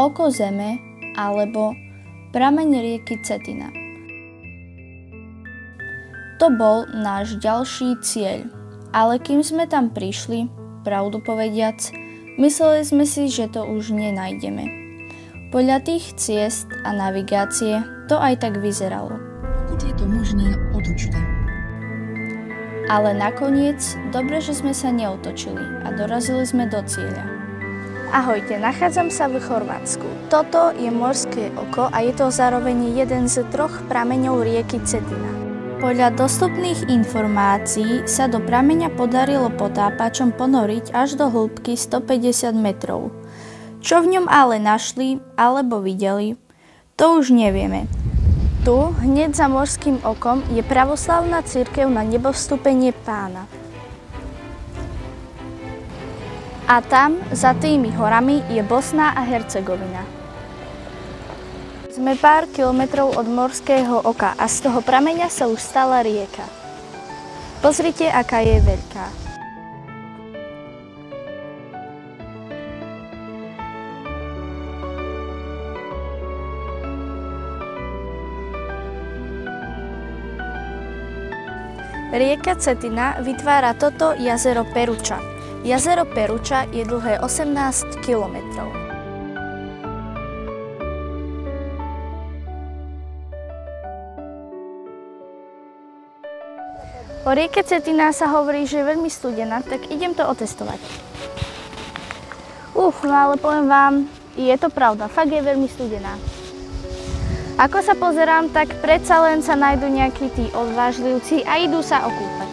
oko Zeme alebo prameň rieky Cetina. To bol náš ďalší cieľ, ale kým sme tam prišli, pravdu povediac, mysleli sme si, že to už nenájdeme. Podľa tých ciest a navigácie to aj tak vyzeralo. Pokud je to možné, otočte. Ale nakoniec, dobre, že sme sa neotočili a dorazili sme do cieľa. Ahojte, nachádzam sa v Chorvátsku. Toto je morské oko a je to zároveň jeden z 3 prameňov rieky Cetina. Podľa dostupných informácií sa do prameňa podarilo potápačom ponoriť až do hĺbky 150 metrov. Čo v ňom ale našli alebo videli, to už nevieme. Tu, hneď za morským okom, je pravoslavná cirkev na nebovstúpenie Pána. A tam, za tými horami, je Bosna a Hercegovina. Sme pár kilometrov od morského oka a z toho prameňa sa už stala rieka. Pozrite, aká je veľká. Rieka Cetina vytvára toto jazero Peruča. Jazero Peruča je dlhé 18 kilometrov. O rieke Cetina sa hovorí, že je veľmi studená, tak idem to otestovať. No ale poviem vám, je to pravda, fakt je veľmi studená. Ako sa pozerám, tak predsa len sa nájdu nejakí tí odvážlivci a idú sa okúpať.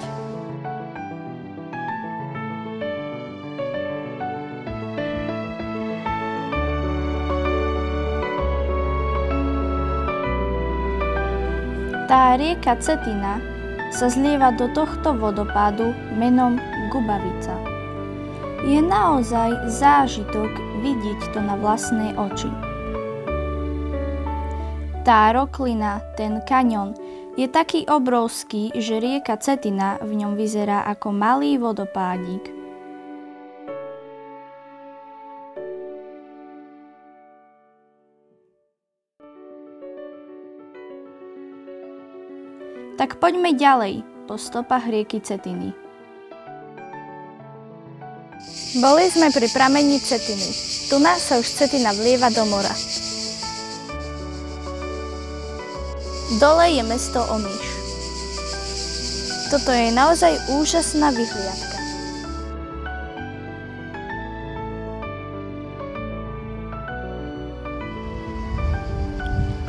Tá rieka Cetina sa zlieva do tohto vodopádu menom Gubavica. Je naozaj zážitok vidieť to na vlastné oči. Tá roklina, ten kaňon, je taký obrovský, že rieka Cetina v ňom vyzerá ako malý vodopádik. Tak poďme ďalej po stopách rieky Cetiny. Boli sme pri pramení Cetiny. Tu sa už Cetina vlieva do mora. Dole je mesto Omiš. Toto je naozaj úžasná vyhliadka.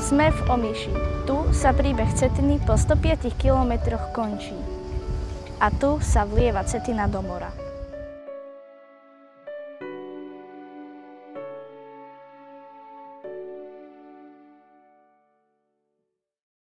Sme v Omiši. Tu sa príbeh Cetiny po 105 kilometroch končí. A tu sa vlieva Cetina do mora.